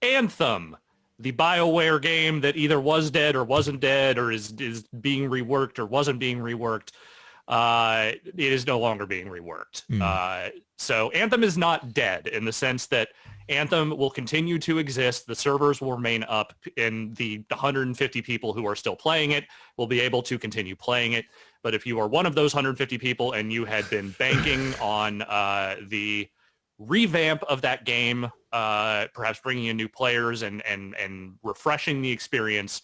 Anthem, the BioWare game that either was dead or wasn't dead or is being reworked or wasn't being reworked. It is no longer being reworked. So Anthem is not dead in the sense that Anthem will continue to exist. The servers will remain up, and the 150 people who are still playing it will be able to continue playing it. But if you are one of those 150 people and you had been banking on the revamp of that game, perhaps bringing in new players and refreshing the experience,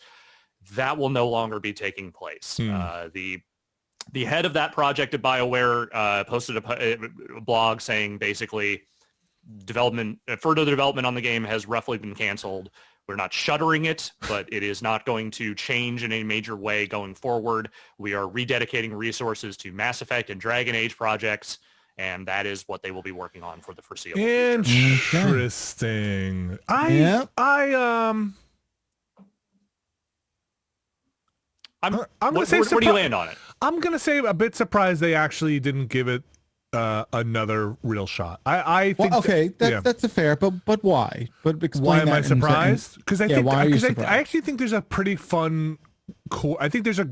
that will no longer be taking place. The head of that project at BioWare posted a blog saying basically further development on the game has roughly been canceled. We're not shuttering it, but it is not going to change in a major way going forward. We are rededicating resources to Mass Effect and Dragon Age projects, and that is what they will be working on for the foreseeable future. Interesting. I'm gonna say where do you land on it? I'm gonna say a bit surprised they actually didn't give it another real shot. I think that's a fair, but why? But why am I surprised? Because I think I actually think there's a pretty fun core. I think there's a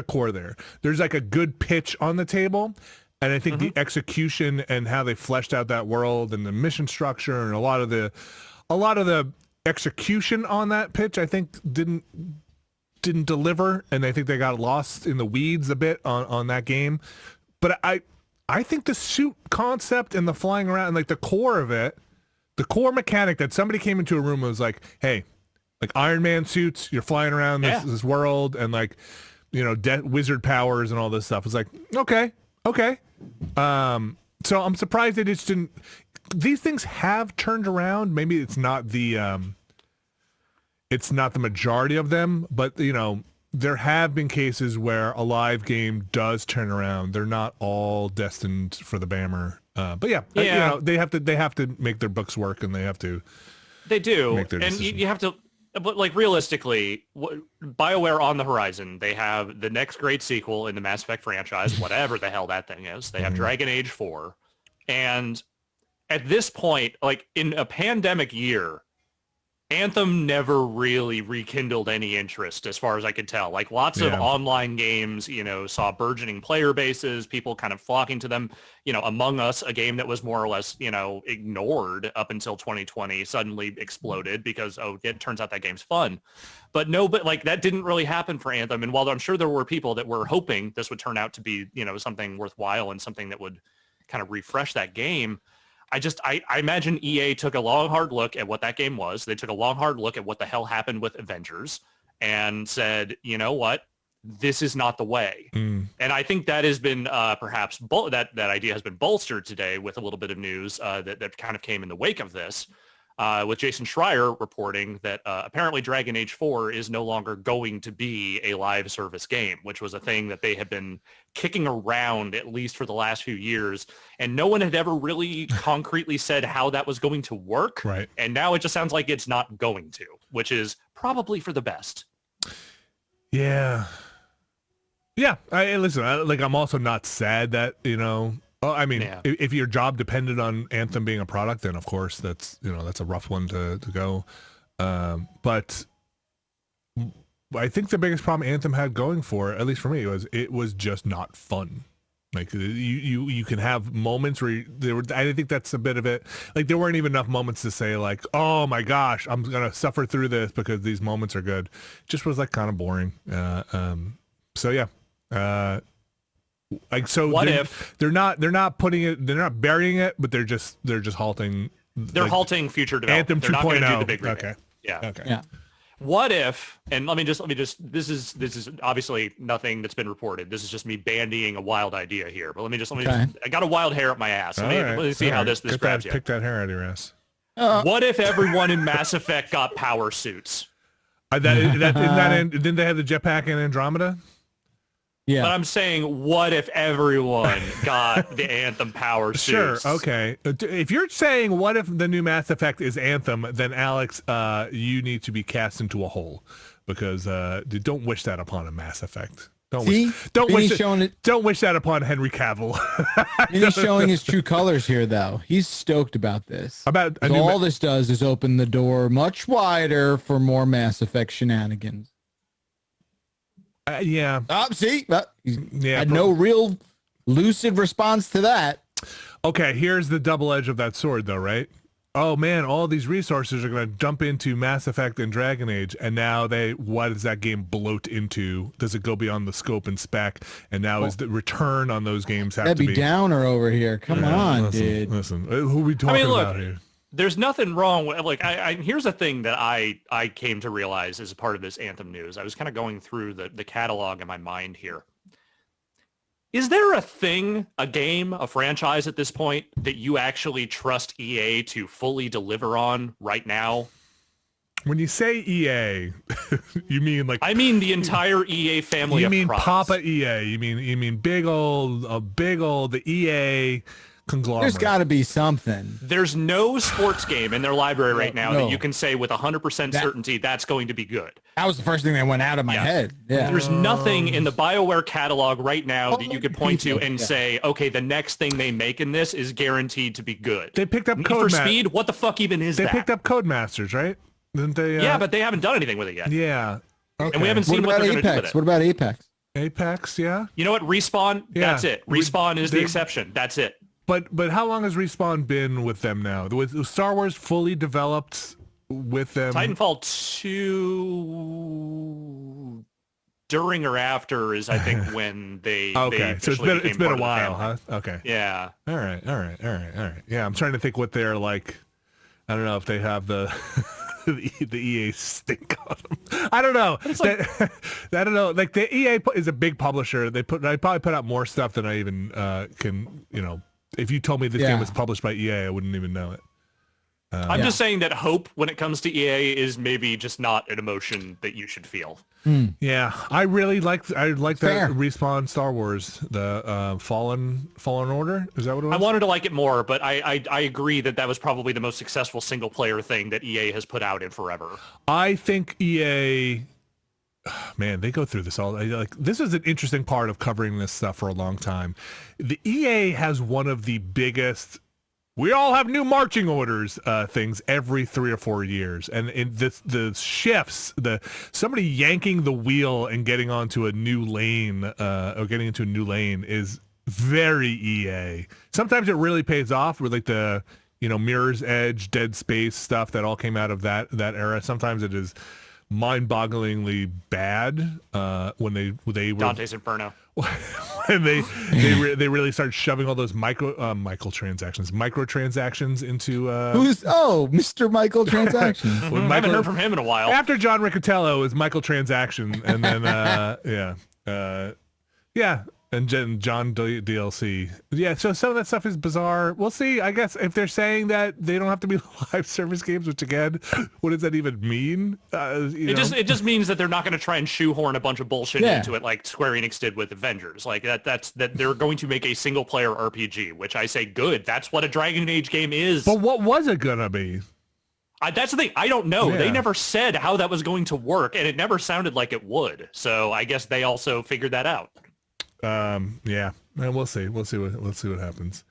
core there. There's like a good pitch on the table, and I think the execution and how they fleshed out that world and the mission structure and a lot of the execution on that pitch, I think didn't deliver, and I think they got lost in the weeds a bit on that game. But I think the suit concept and the flying around and like the core of it, the core mechanic that somebody came into a room and was like, hey, like Iron Man suits, you're flying around this world and like, you know, wizard powers and all this stuff. It's like, okay. So I'm surprised they just didn't. These things have turned around. Maybe it's not the majority of them, but you know, there have been cases where a live game does turn around. They're not all destined for the bammer. But you know, they have to make their books work, and they have to. They do, make their and you have to. But like realistically, BioWare on the horizon. They have the next great sequel in the Mass Effect franchise, whatever the hell that thing is. They have Dragon Age 4, and at this point, like in a pandemic year, Anthem never really rekindled any interest as far as I could tell. Like lots of online games, you know, saw burgeoning player bases, people kind of flocking to them. You know, Among Us, a game that was more or less, you know, ignored up until 2020 suddenly exploded because, it turns out that game's fun. But like that didn't really happen for Anthem. And while I'm sure there were people that were hoping this would turn out to be, you know, something worthwhile and something that would kind of refresh that game, I imagine EA took a long, hard look at what that game was. They took a long, hard look at what the hell happened with Avengers and said, you know what, this is not the way. And I think that has been perhaps that idea has been bolstered today with a little bit of news that kind of came in the wake of this. With Jason Schreier reporting that apparently Dragon Age 4 is no longer going to be a live service game, which was a thing that they had been kicking around at least for the last few years. And no one had ever really concretely said how that was going to work. Right. And now it just sounds like it's not going to, which is probably for the best. Yeah. Yeah. I'm also not sad that, you know, I mean, if your job depended on Anthem being a product, then of course that's a rough one to go. But I think the biggest problem Anthem had going for it, at least for me, was it was just not fun. Like you can have moments where I think that's a bit of it. Like there weren't even enough moments to say like, oh my gosh, I'm gonna suffer through this because these moments are good. It just was like kind of boring. So yeah. Like so, what if they're not putting it, they're not burying it, but they're just halting. They're halting future development. Anthem 2.0. They're not going to do the big remake. Okay. Yeah. Okay. Yeah. What if? And let me just. This is obviously nothing that's been reported. This is just me bandying a wild idea here. But let me just. I got a wild hair up my ass. Let me see how this grabs you. Pick that hair out of your ass. What if everyone in Mass Effect got power suits? Didn't they have the jetpack in Andromeda? Yeah. But I'm saying, what if everyone got the Anthem power suits? Sure, okay. If you're saying what if the new Mass Effect is Anthem, then Alex, you need to be cast into a hole because don't wish that upon a Mass Effect. Don't wish that upon Henry Cavill. He's showing his true colors here, though. He's stoked about this. All this does is open the door much wider for more Mass Effect shenanigans. Yeah. See? Had no real lucid response to that. Okay, here's the double edge of that sword, though, right? Oh man, all these resources are going to dump into Mass Effect and Dragon Age, and now what does that game bloat into? Does it go beyond the scope and spec? And now is the return on those games have to be downer over here? Come on, dude. Listen, who are we talking about here? There's nothing wrong with, like, here's a thing that I came to realize as a part of this Anthem news. I was kind of going through the catalog in my mind here. Is there a thing, a game, a franchise at this point that you actually trust EA to fully deliver on right now? When you say EA, you mean like... I mean the entire EA family of products. You mean Papa EA. You mean big old the EA conglomerate. There's got to be something. There's no sports game in their library right now that you can say with 100% certainty that's going to be good. That was the first thing that went out of my head. Yeah. There's nothing in the BioWare catalog right now that you could point to and say, okay, the next thing they make in this is guaranteed to be good. They picked up Need for Speed? What the fuck even is that? They picked up Codemasters, right? Didn't they? Yeah, but they haven't done anything with it yet. Yeah. Okay. And we haven't seen what they're going to do with it. What about Apex? Apex, yeah. You know what? Respawn, that's it. Respawn is the exception. That's it. But how long has Respawn been with them now? Was Star Wars fully developed with them? Titanfall 2 during or after is, I think, when they okay. So it's been a while, huh? Okay. Yeah. All right. Yeah, I'm trying to think what they're like. I don't know if they have the the EA stink on them. I don't know. I don't know. Like the EA is a big publisher. They probably put out more stuff than I even can. If you told me this game was published by EA, I wouldn't even know it. I'm just saying that hope when it comes to EA is maybe just not an emotion that you should feel. Yeah, I like the Respawn Star Wars, the Fallen Order. Is that what it was? I wanted to like it more, but I agree that was probably the most successful single player thing that EA has put out in forever. I think EA, man, they go through this all. Like this is an interesting part of covering this stuff for a long time. The EA has one of the biggest. We all have new marching orders things every 3 or 4 years, and the shifts, somebody yanking the wheel and getting onto a new lane or getting into a new lane is very EA. Sometimes it really pays off with like the Mirror's Edge, Dead Space stuff that all came out of that era. Sometimes it is mind-bogglingly bad when they were Dante's Inferno. When they really started shoving all those microtransactions into Mr. Michael Transaction. I haven't heard from him in a while. After John Riccatello was Michael Transaction, and then and John DLC. Yeah, so some of that stuff is bizarre. We'll see. I guess if they're saying that they don't have to be live service games, which again, what does that even mean? It just means that they're not going to try and shoehorn a bunch of bullshit into it like Square Enix did with Avengers. Like that they're going to make a single player RPG, which I say good. That's what a Dragon Age game is. But what was it gonna be? That's the thing. I don't know. Yeah. They never said how that was going to work, and it never sounded like it would. So I guess they also figured that out. Yeah, and we'll see what happens.